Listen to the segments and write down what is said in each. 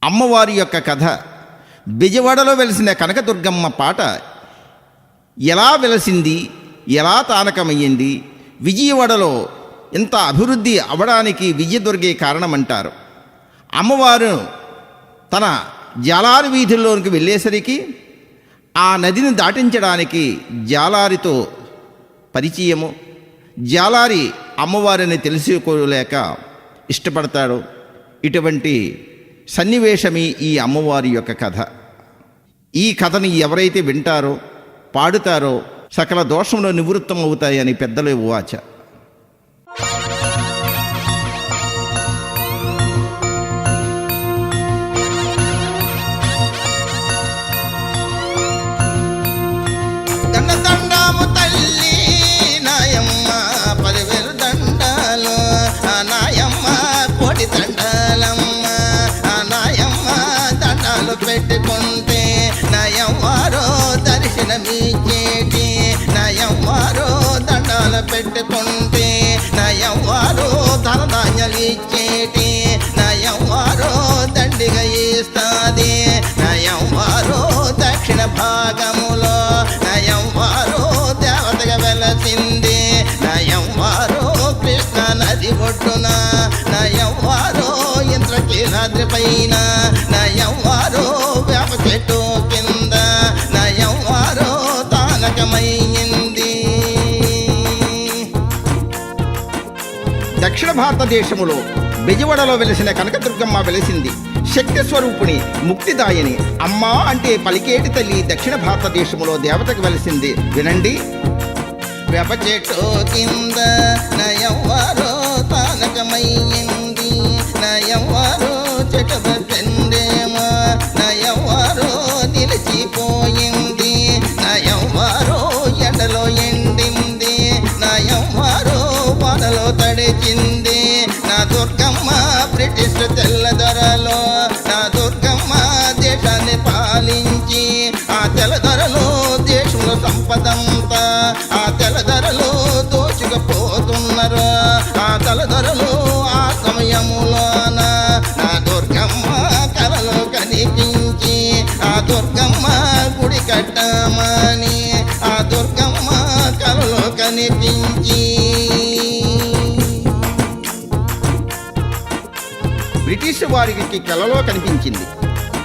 అమ్మవారి యొక్క కథ. బెజవాడలో వెలిసిన కనకదుర్గమ్మ పాట ఎలా వెలసింది, ఎలా తానకమయ్యింది, విజయవాడలో ఇంత అభివృద్ధి అవడానికి విజయదుర్గే కారణమంటారు. అమ్మవారు తన జాలారి వీధుల్లోనికి వెళ్ళేసరికి ఆ నదిని దాటించడానికి జాలారితో పరిచయము. జాలారి అమ్మవారిని తెలుసుకోలేక ఇష్టపడతాడు. ఇటువంటి సన్నివేశమే ఈ అమ్మవారి యొక్క కథ. ఈ కథని ఎవరైతే వింటారో, పాడుతారో సకల దోషంలో నివృత్తం అవుతాయని పెద్దలు వాచ. దండము తల్లి నాయమ్మ, 10,000 దండాలు నాయమ్మ, కోటి దండాలమ్మ నాయమ్మ. దండాలు పెట్టుకుంటే నయమ్మారో దర్శనమిచ్చేటి, నయమ్మారో దండాలు పెట్టుకుంటే నయమ్మారో ధనధాన్యాలు ఇచ్చేటి, నయమ్మారో దండిగా ఇస్తాది, నయమ్మారో దక్షిణ భాగములో నయమ్మారో దేవతగా వెలసింది, నయమ్మారో కృష్ణ నది ఒడ్డున, నయమ్మారో ఇంద్రకీలాద్రి పైన, నయమ్మారో వేప చెట్టు కింద, నయమ్మారో తానకమైంది. దక్షిణ భారతదేశములో బెజవాడలో వెలిసిన కనకదుర్గమ్మ వెలిసింది. శక్తి స్వరూపుని, ముక్తిదాయని. అమ్మా అంటే పలికేటి తల్లి దక్షిణ భారతదేశంలో దేవతకు వెలిసింది. వినండి. వేప చెట్టు కింద నయమ్మారో తానకమైంది, నయమ్మారో చెట్టు పెండేమో నయమ్మారో నిలిచిపోయింది, నయమ్మారో ఎండలో ఎండింది, నయమ్మారో వానలో తడిచింది. నా దుర్గమ్మ బ్రిటిష్ తెల్లదొరలో, నా దుర్గమ్మ దేశాన్ని పాలించి, ఆ తెల్లదొరలో దేశంలో సంపదంతా ఆ తెల్లదొరలో దోచుకుపోతున్నారు. ఆ తెల్లదొరలో ఆ సమయములోన నా దుర్గమ్మ కలలో కనిపించి, ఆ దుర్గమ్మ గుడి కట్టమని ఆ దుర్గమ్మ కలలో కనిపించి. బ్రిటిష్ వారికి కలలో కనిపించింది.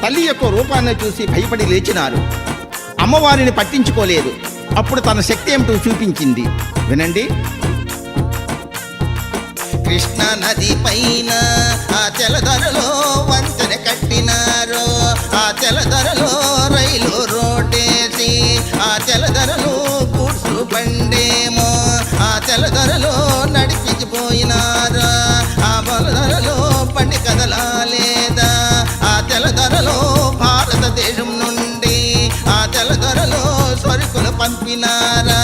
తల్లి యొక్క రూపాన్ని చూసి భయపడి లేచినారు. అమ్మవారిని పట్టించుకోలేదు. అప్పుడు తన శక్తి ఏమిటో చూపించింది. వినండి. కృష్ణ నది పైన ఆ తెల్లదొరలో వంతెన కట్టినారు, ఆ తెల్లదొరలో రైలు రోడ్డేసి, ఆ తెల్లదొరలో గూడ్సు బండేమో ఆ తెల్లదొరలో నడిపించిపోయినారు. ఆ బలదొరలో బండి కదలాలేదా, ఆ తెల్లదొరలో భారతదేశం నుండి ఆ తెల్లదొరలో సరుకులు పంపినారా.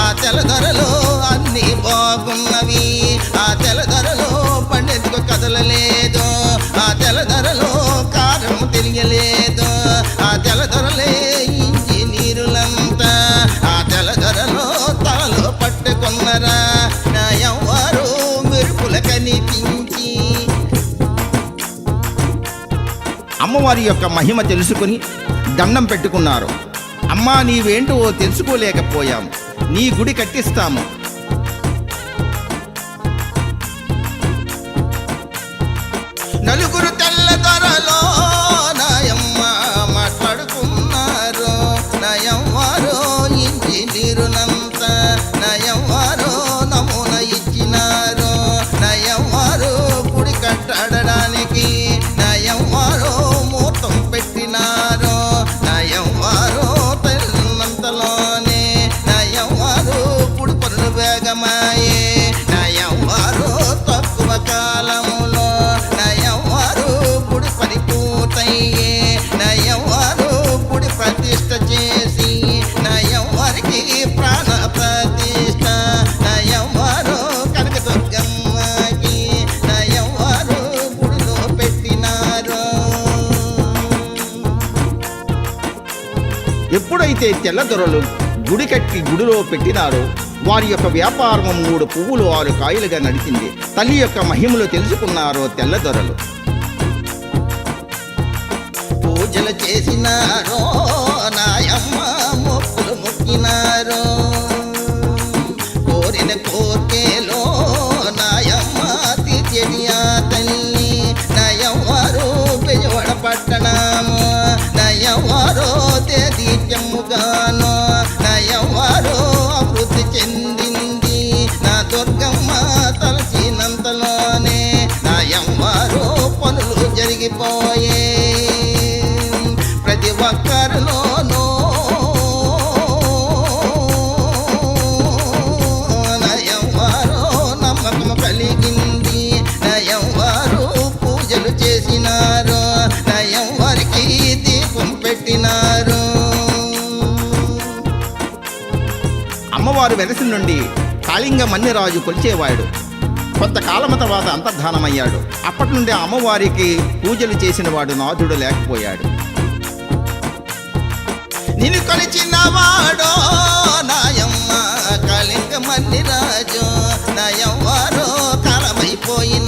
ఆ తెల్లదొరలో అన్ని బాగున్నవి, ఆ తెల్లదొరలో పండెందుకు కదలలేదు, ఆ తెల్లదొరలో కారం తెలియలేదు, ఆ తెల్లదొరలే ఇంజనీరులంతా ఆ తెల్లదొరలో తలలో పట్టుకున్నరా. నా ఎవ్వరు మెరుపుల కనిపించి. అమ్మవారి యొక్క మహిమ తెలుసుకుని దండం పెట్టుకున్నారు. అమ్మా, నీవేంటో తెలుసుకోలేకపోయాము, నీ గుడి కట్టిస్తాము. నలుగురు తెల్లదొరలో నాయమ్మ మాట్లాడుకున్నారు, నయమ్మారో ఇంజనీరులంతా నయమ్మారో నమూనా ఇచ్చినారు, నయమ్మారో గుడి కట్టడానికి నయమ్మారో ముహూర్తం పెట్టినారు, నయమ్మారో తెల్లంతలోనే నయమ్మారో గుడి పనులు వేగమాయే, నయమ్మారో తక్కువ కాలములో నయమ్మారో గుడి పరిపూర్తయ్యే, నయమ్మారో గుడి ప్రతిష్ఠ చేసి నయమ్మారికి ప్రాణ ప్రతిష్ఠ, నయమ్మారో కనకదుర్గమ్మకి నయమ్మారో గుడిలో పెట్టినారు. ఎప్పుడైతే తెల్లదొరలు గుడి కట్టి గుడిలో పెట్టినారో వారి యొక్క వ్యాపారం 3 పువ్వులు 6 కాయలుగా నడిచింది. తల్లి యొక్క మహిమలు తెలుసుకున్నారో తెల్లదొరలు. పూజలు చేసినారో నాయమ్మ మొక్కులు మొక్కినారో కోరిన కోర్కెలో నాయమ్మ తీర్చెడి ఆ తల్లి నయవ్వారు బెజవాడ పట్టణము నయవ్వారో తేదీత్యముగాను నయవ్వారో అభివృద్ధి చెందింది నా దుర్గమ్మ తలచినంతలోనే నయవ్వారు పనులు జరిగిపోయే ప్రతి ఒక్కరిలోనూ నయవ్వారు నమ్మకం కలిగింది నయవ్వారు పూజలు చేసినారు నయవ్వారికి దీపం పెట్టినారు అమ్మవారు వెలసి నుండి కాళింగ మన్యరాజు కొలిచేవాడు. కొంతకాలం తర్వాత అంతర్ధానమయ్యాడు. అప్పటి నుండి ఆ అమ్మవారికి పూజలు చేసిన వాడు నాథుడు లేకపోయాడు. నిన్ను కొలిచినవాడో నాయమ్మ కాళింగ మన్నిరాజు నయవ్వారో కాలమైపోయిన